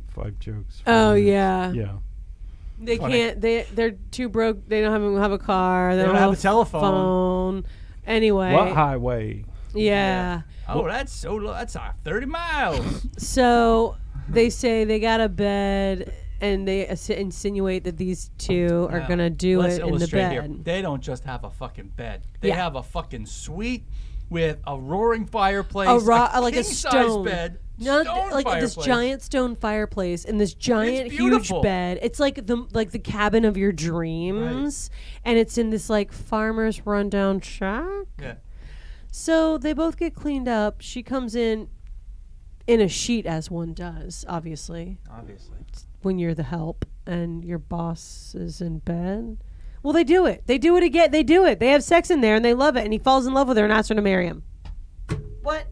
5 jokes. Oh, from- yeah. Yeah. They Funny. can't. They're too broke. They don't have a car. They don't have a telephone. phone. Anyway. What highway? Yeah. Oh, that's so low. That's 30 miles. So they say they got a bed, and they insinuate that these two are Now, gonna do let's it in the illustrate bed. here. They don't just have a fucking bed. They Yeah. have a fucking suite with a roaring fireplace, like a king-size stone bed, Not stone like this fireplace. giant stone fireplace and this giant huge beautiful. bed. It's like the cabin of your dreams, and it's in this like farmer's rundown shack. Yeah. So they both get cleaned up. She comes in a sheet, as one does, obviously, Obviously. when you're the help and your boss is in bed. Well, they do it. They do it again. They do it. They have sex in there, and they love it. And he falls in love with her and asks her to marry him. What?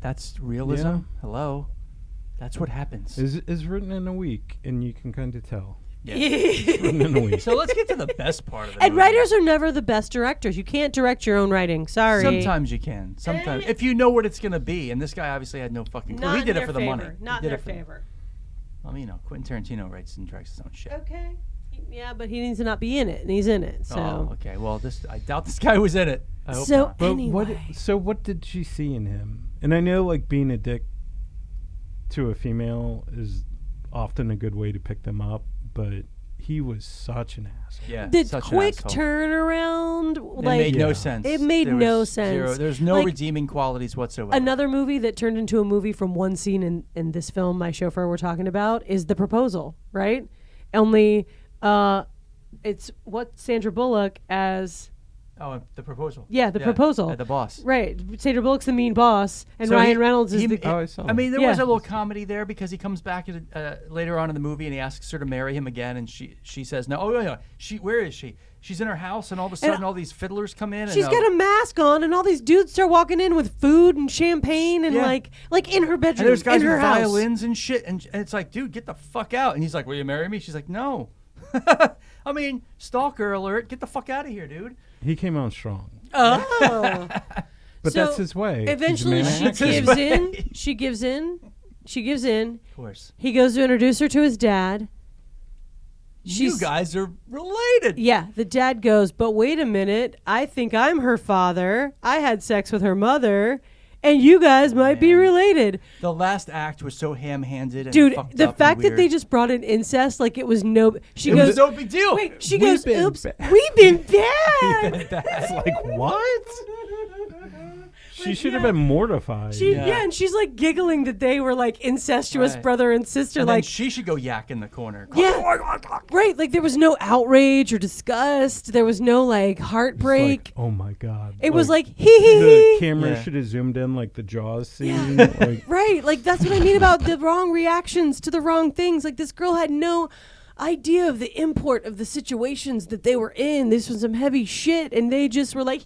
That's realism. Yeah. Hello. That's what happens. Is written in a week, and you can kind of tell. Yeah. Written in a week. So let's get to the best part of it. And writers are never the best directors. You can't direct your own writing. Sorry. Sometimes you can. Sometimes. If you know what it's going to be. And this guy obviously had no fucking clue. Not He in did it their for the favor. money. Not He in did their it for favor. Well, Quentin Tarantino writes and directs his own shit. Okay. Yeah, but he needs to not be in it, and he's in it. So. Oh, okay. Well, I doubt this guy was in it. I hope So not. But anyway. what did she see in him? And I know like being a dick to a female is often a good way to pick them up, but he was such an asshole. Yeah. The such an quick asshole. turnaround, It like made no Yeah. sense. It made There no was zero- sense. There's no Like, redeeming qualities whatsoever. another movie that turned into a movie from one scene in this film, My Chauffeur, we're talking about, is The Proposal, right? Only it's what Sandra Bullock as Oh, The Proposal. The Proposal. The boss. Right. Sandra Bullock's the mean boss, and So Ryan Reynolds is the. Oh, I saw I mean, there Yeah. was a little comedy there because he comes back later on in the movie and he asks her to marry him again, and she says no. Oh yeah, where is she? She's in her house, and all of a sudden all these fiddlers come in. She's and, got a mask on, and all these dudes start walking in with food and champagne, and Yeah. like in her bedroom, and there's guys in her with house. violins and shit, and it's like, dude, get the fuck out. And he's like, will you marry me? She's like, no. I mean, stalker alert. Get the fuck out of here, dude. He came on strong. Oh. But So, that's his way. He's a Eventually, man of she action. gives in. She gives in. She gives in. Of course. He goes to introduce her to his dad. You guys are related. Yeah, the dad goes, but wait a minute. I think I'm her father. I had sex with her mother, and you guys might be Man. related. The last act was so ham-handed and Dude, fucked the up fact and that they weird. just brought in incest like it was no. She It goes, was no big deal. wait. She We've goes, been oops, bad." we've been bad. It's like, what? She should have been mortified. Yeah, and she's like giggling that they were like incestuous Right. brother and sister. And then like, she should go yak in the corner. yeah, right. Like there was no outrage or disgust. There was no like It's heartbreak. like, oh my god. It was like hee the hee hee. camera Yeah. should have zoomed in like the Jaws Yeah. scene. Like, Right, like that's what I mean about the wrong reactions to the wrong things. Like this girl had no idea of the import of the situations that they were in. This was some heavy shit, and they just were like.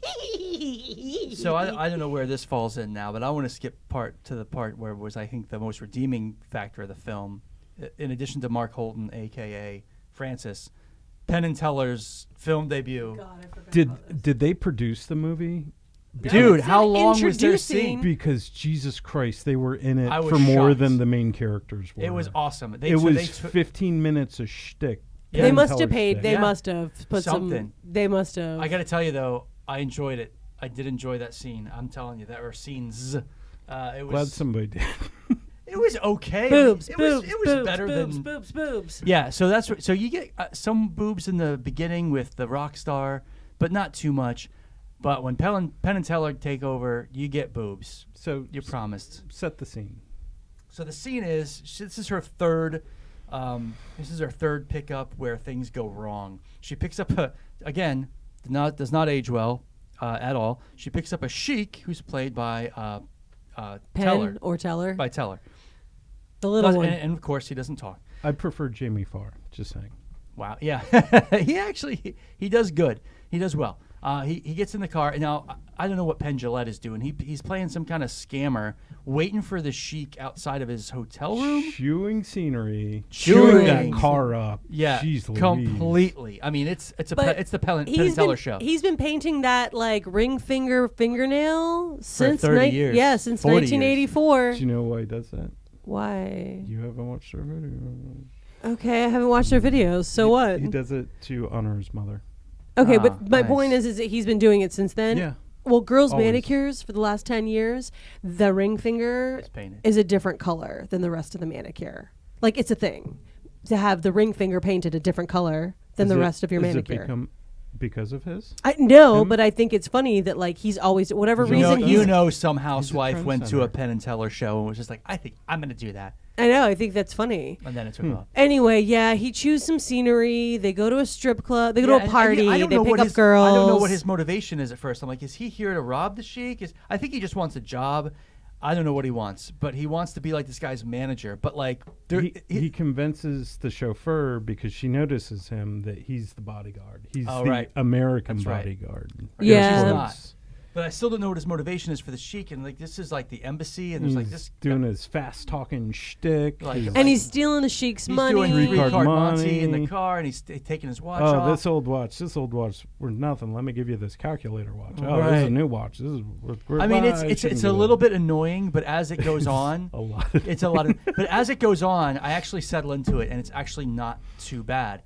So I don't know where this falls in now, but I want to skip to the part where was I think the most redeeming factor of the film, in addition to Mark Holton, aka Francis, Penn and Teller's film debut. God, I forgot did about this. did they produce the movie? Dude, It's how an long was their introducing- scene? Because Jesus Christ, they were in it I was for more shocked. than the main characters were. It was awesome. It was 15 minutes of shtick Yeah. They Penn must Teller have paid. stick. They Yeah. must have put Something. They must have. I got to tell you though, I enjoyed it. I did enjoy that scene. I'm telling you, that or scenes. It Glad was. somebody did. It was okay. boobs, It boobs, was boobs, better boobs, than. boobs, boobs. Yeah. So that's so you get some boobs in the beginning with the rock star, but not too much. But when Penn and Teller take over, you get boobs. So You're promised. set the scene. So the scene is this is her third. This is her third pickup where things go wrong. She picks up again does not age well at all. She picks up a sheik who's played by Penn Teller. or Teller. By Teller. The little one. And of course he doesn't talk. I prefer Jamie Farr. Just saying. Wow. Yeah. he does good. He does well. He gets in the car, and now I don't know what Penn Jillette is doing. He's playing some kind of scammer, waiting for the sheik outside of his hotel room. Chewing scenery. Chewing. that car up. Yeah, Jeez Louise. completely. I mean, it's the Penn Teller show. He's been painting that like ring fingernail since 30 years. Yeah, since 40 years. 1984. Do you know why he does that? Why? You haven't watched their video. Okay, I haven't watched their videos. So what? He does it to honor his mother. Okay, Ah, but my nice. point is that he's been doing it since then. Yeah. Well, girls' Always. manicures for the last 10 years, the ring finger It's painted. is a different color than the rest of the manicure. Like, it's a thing to have the ring finger painted a different color than Is the it- rest of your is manicure. It become because of his? I know, him? but I think it's funny that like he's always whatever You know- reason You he's. know, some housewife went to a trendsetter. Penn and Teller show and was just like, I think I'm going to do that. I know. I think that's funny. And then it took off. Anyway, yeah, he chews some scenery. They go to a strip club. They go Yeah, to a and party. I don't They know pick what up his, girls. I don't know what his motivation is at first. I'm like, is he here to rob the sheik? I think he just wants a job. I don't know what he wants, but he wants to be like this guy's manager. But like, He convinces the chauffeur because she notices him that he's the bodyguard. He's Oh, the right. American That's right. bodyguard. Yeah. she's not. But I still don't know what his motivation is for the sheik. And like, this is like the embassy, and there's like this doing his fast talking shtick. Like- his- And he's stealing the sheik's He's money. doing three Card card Monty in money. the car, and he's taking his watch oh, off. this old watch worth nothing. Let me give you this calculator watch. Oh, this is Right. a new watch. This is worth. I mean, it's a little bit annoying, but as it goes on, a lot. it's a lot of. But as it goes on, I actually settle into it, and it's actually not too bad.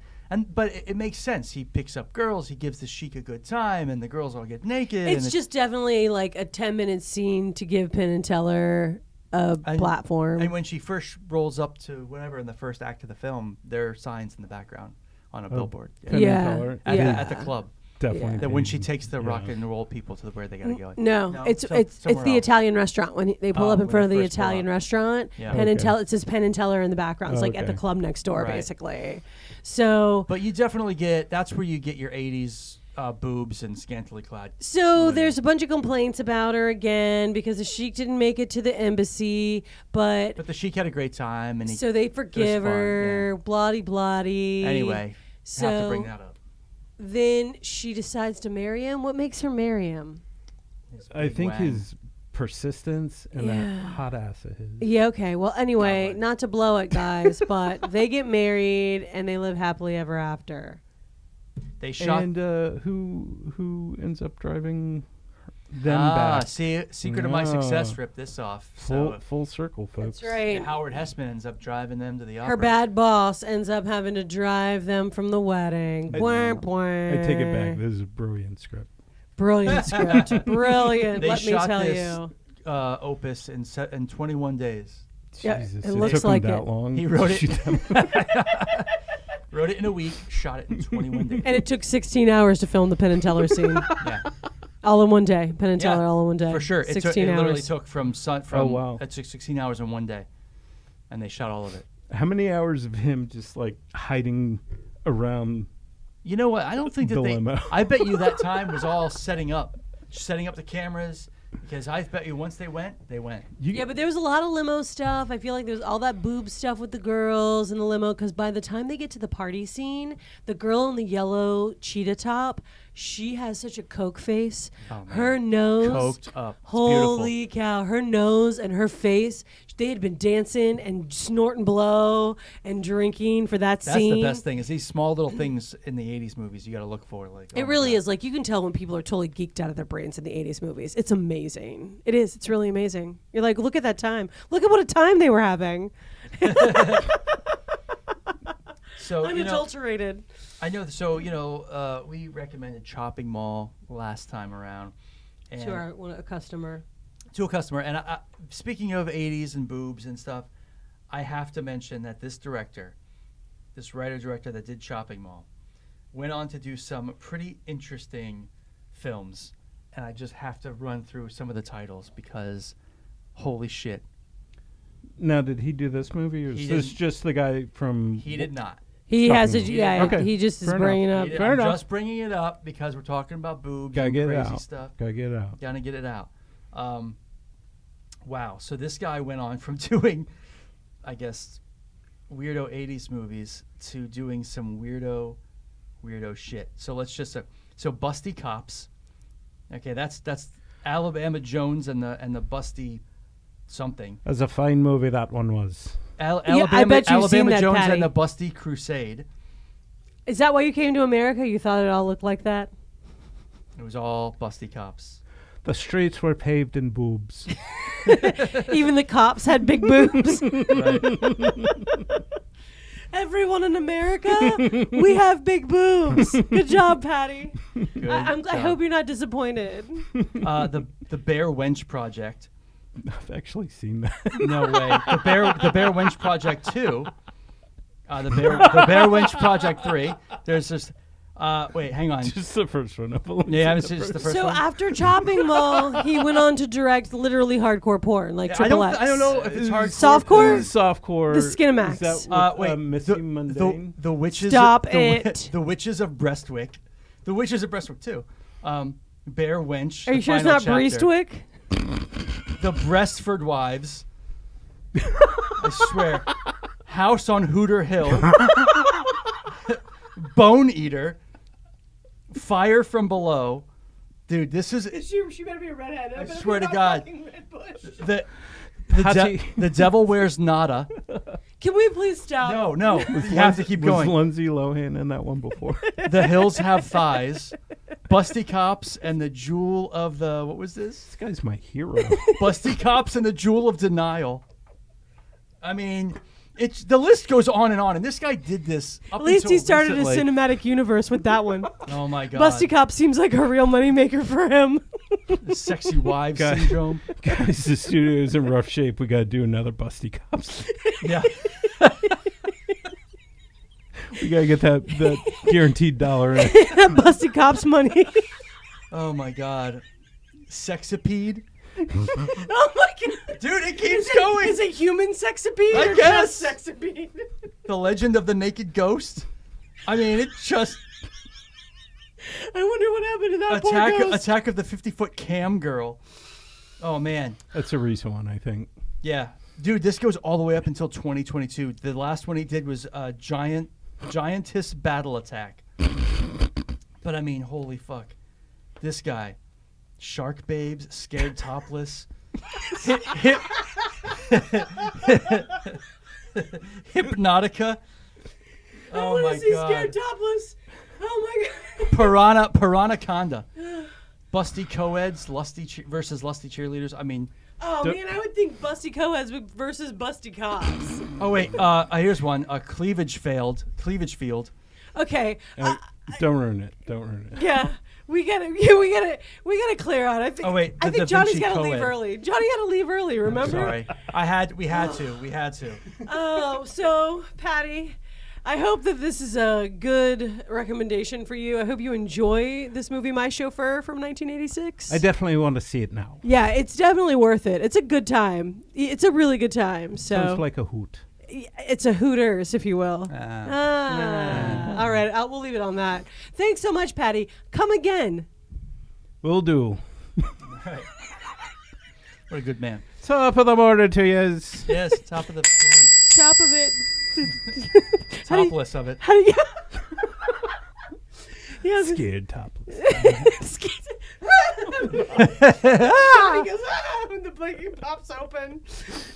But it makes sense. He picks up girls. He gives the sheik a good time, and the girls all get naked. It's and just definitely like a 10-minute scene to give Penn and Teller a platform. And when she first rolls up to whatever in the first act of the film, there are signs in the background on a billboard. Penn and Yeah. Teller. At the club. Definitely. That when she paid. takes the Yeah. rock and roll people to where they gotta go. No, it's So- it's somewhere the else. Italian restaurant when they pull Oh, up in when front of they the first pull Italian up. restaurant. Yeah. Penn and Okay. Teller. It says Penn and Teller in the background. It's like at the Okay. club next door, Right. basically. So But you definitely that's where you get your 80s boobs and scantily clad. So women. there's a bunch of complaints about her again because the sheik didn't make it to the embassy, but But the sheik had a great time, and so they forgive fun, her, bloody bloody. anyway, so have to bring that up. then she decides to marry him. What makes her marry him? His I big think wang. his persistence and Yeah. that hot ass of his. Yeah, okay. Well, anyway, but- not to blow it, guys, but they get married and they live happily ever after. They shot. And who ends up driving them back? See, secret of my success. Yeah. Rip this off. Full So full circle, folks. That's right. Howard Hessman ends up driving them to the opera. Her bad boss ends up having to drive them from the wedding. I take it back. This is a brilliant script. Brilliant script. Brilliant. They Let me shot tell this you. opus in 21 days. Yeah, Jesus, it looks took him like that it. long. He to wrote it. shoot them. Wrote it in a week. Shot it in 21 days. And it took 16 hours to film the Penn and Teller scene. Yeah, All in one day. Penn and Yeah, Teller all in one day. for sure. It 16 hours. literally took from Oh, wow. It took 16 hours in one day, and they shot all of it. How many hours of him just like hiding around? You know what? I don't think that The they. limo. I bet you that time was all setting up the cameras, because I bet you once they went. Yeah, but there was a lot of limo stuff. I feel like there was all that boob stuff with the girls in the limo because by the time they get to the party scene, the girl in the yellow cheetah top, she has such a coke face. Oh, man. Her nose, Coked up. It's holy cow! Her nose and her face. They had been dancing and snorting blow and drinking for that That's scene. the best thing is these small little things in the 80s movies you got to look for. Like It really is. Like, you can tell when people are totally geeked out of their brains in the 80s movies. It's amazing. It is. It's really amazing. You're like, look at that time. Look at what a time they were having. So unadulterated. I know. So we recommended Chopping Mall last time around. And To a customer. To a customer. And speaking of 80s and boobs and stuff, I have to mention that this writer-director that did Chopping Mall, went on to do some pretty interesting films. And I just have to run through some of the titles because holy shit. Now, did he do this movie, or is this just the guy from... He did not. He has Chopping it. Mall. Yeah, Okay. he just is Fair bringing enough. up. Fair I'm enough. just bringing it up because we're talking about boobs Gotta and get it crazy out. stuff. Gotta get it out. Gotta get it out. Wow. So this guy went on from doing, I guess, weirdo 80s movies to doing some weirdo shit. So let's just so Busty Cops. Okay, that's Alabama Jones and the Busty something. That's a fine movie, that one was. I bet you've seen that, Jones Patty. and the Busty Crusade. Is that why you came to America? You thought it all looked like that? It was all Busty Cops. The streets were paved in boobs. Even the cops had big boobs. Right. Everyone in America, we have big boobs. Good job, Patty. Good I job. hope you're not disappointed. The Bear Wench Project. I've actually seen that. No way. The Bear Wench Project 2. The Bear Wench Project 3. There's just wait, hang on. Just the first one. I've only Yeah, seen it's the just the first. first So one. after Chopping Mall, he went on to direct literally hardcore porn, like I Triple X. don't know if it's hard. Softcore? Softcore. The Skinamax. Is that with, Wait, Missy Mundane? the witches. Stop the, it. The Witches of Brestwick. The Witches of Brestwick too. Bear Wench. Are you the sure it's final not chapter. Breastwick? The Breastford Wives. I swear. House on Hooter Hill. Bone Eater. Fire from Below. Dude, this is She better be a redhead. I swear to God. the Hattie. the Devil Wears Nada. Can we please stop? No, you have to keep Was going. Lindsay Lohan in that one before? The Hills Have Thighs. Busty Cops and the Jewel of the what was this? This guy's my hero. Busty Cops and the Jewel of Denial. I mean, it's the list goes on, and this guy did this. Up At least until he started recently. a cinematic universe with that one. Oh my God! Busty Cop seems like a real moneymaker for him. The Sexy Wives Guy. Syndrome. Guys, the studio's in rough shape. We gotta do another Busty Cops. Yeah. We gotta get that guaranteed dollar in. Busty Cop's money. Oh my God. Sexipede. Oh my God. Dude, it keeps going. Is it human sexipede I or guess. just sexipede? The Legend of the Naked Ghost. I mean, it just I wonder what happened to that poor ghost. Attack of the 50-foot Cam Girl. Oh man. That's a recent one, I think. Yeah. Dude, this goes all the way up until 2022. The last one he did was Giantess Battle Attack. But I mean, holy fuck. This guy. Shark Babes, Scared Topless. Hypnotica. I Oh want my to see God. Scared Topless. Oh my God. Piranaconda. Busty Coeds, versus Lusty Cheerleaders. I mean, Oh man, I would think Busty Coeds versus Busty Cops. oh wait, here's one. Cleavage Field. Okay. Don't ruin it. Don't ruin it. Yeah. We gotta clear out. I think. Oh, wait, I the think Da Johnny's Vinci gotta leave Co-ed. early. Johnny had to leave early. Remember? Sorry. We had to. Oh, so Patty, I hope that this is a good recommendation for you. I hope you enjoy this movie, My Chauffeur, from 1986. I definitely want to see it now. Yeah, it's definitely worth it. It's a good time. It's a really good time. So Sounds like a hoot. it's a Hooters, if you will. All right, we'll leave it on that. Thanks so much, Patty. Come again. Will do. Right. What a good man. Top of the morning to you. Yes, top of the morning. Top of it. Topless of it. How do you? Yeah, Scared topless. Johnny goes, when the blinking pops open.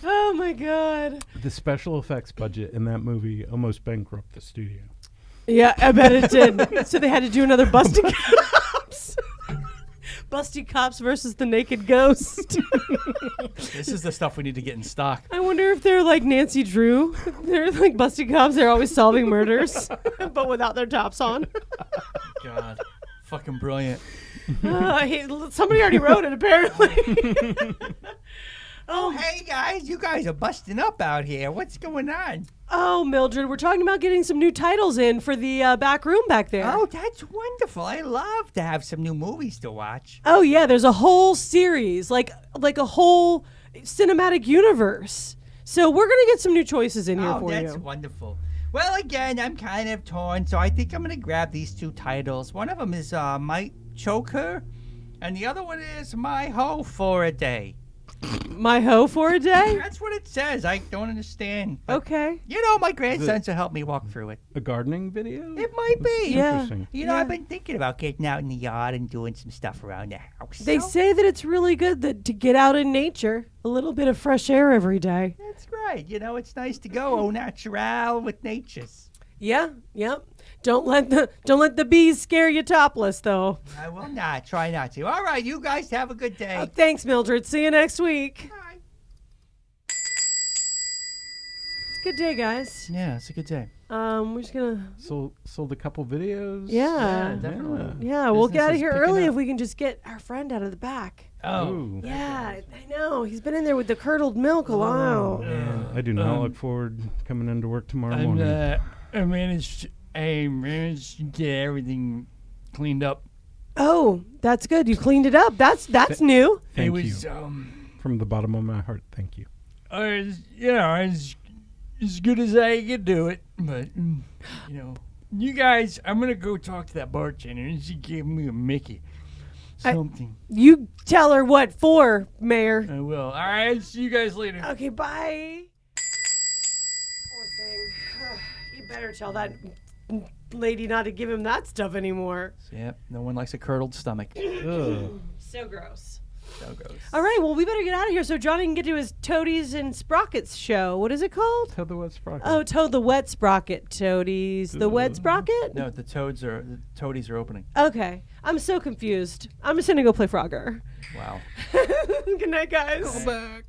Oh my God. The special effects budget in that movie almost bankrupt the studio. Yeah, I bet it did. So they had to do another Busty Cops. Busty Cops versus the Naked Ghost. This is the stuff we need to get in stock. I wonder if they're like Nancy Drew. They're like Busty Cops. They're always solving murders, but without their tops on. God, fucking brilliant. Somebody already wrote it, apparently. Oh, hey guys, you guys are busting up out here. What's going on? Oh, Mildred, we're talking about getting some new titles in for the back room back there. Oh, that's wonderful. I love to have some new movies to watch. Oh yeah, there's a whole series, like a whole cinematic universe. So we're gonna get some new choices in here for you. Oh, that's wonderful. Well, again, I'm kind of torn, so I think I'm gonna grab these two titles. One of them is My Chauffeur, and the other one is My Hoe for a Day. My hoe for a day? That's what it says. I don't understand. But, Okay. you know, my grandsons will help me walk through it. A gardening video? It might be. Yeah. Interesting. You know, Yeah. I've been thinking about getting out in the yard and doing some stuff around the house. They so say that it's really good to get out in nature, a little bit of fresh air every day. that's right. You know, it's nice to go au natural with nature's. Yeah, yep. Don't let the bees scare you topless, though. I will not. Try not to. All right, you guys have a good day. Thanks, Mildred. See you next week. Bye. It's a good day, guys. Yeah, it's a good day. We're just gonna. Sold a couple videos. Yeah. Definitely. Yeah, we'll get out of Business is here picking up up. if we can just get our friend out of the back. Oh. Ooh. Yeah, I know. He's been in there with the curdled milk a while. Man, I do not look forward coming into work tomorrow morning. I managed to get everything cleaned up. Oh, that's good. You cleaned it up. That's new. Thank it was, you. From the bottom of my heart, thank you. as good as I could do it. But, you guys, I'm going to go talk to that bartender, and she gave me a Mickey. Something. You tell her what for, Mayor. I will. All right, see you guys later. Okay, bye. Poor thing. You better tell that lady not to give him that stuff anymore. Yep. No one likes a curdled stomach. Ugh. So gross. So gross. All right, well, we better get out of here so Johnny can get to his Toadies and Sprockets show. What is it called? Toad the Wet Sprocket. Oh, Toad the Wet Sprocket. Toadies. The Wet Sprocket? No, the toadies are opening. Okay. I'm so confused. I'm just going to go play Frogger. Wow. Good night, guys. Back.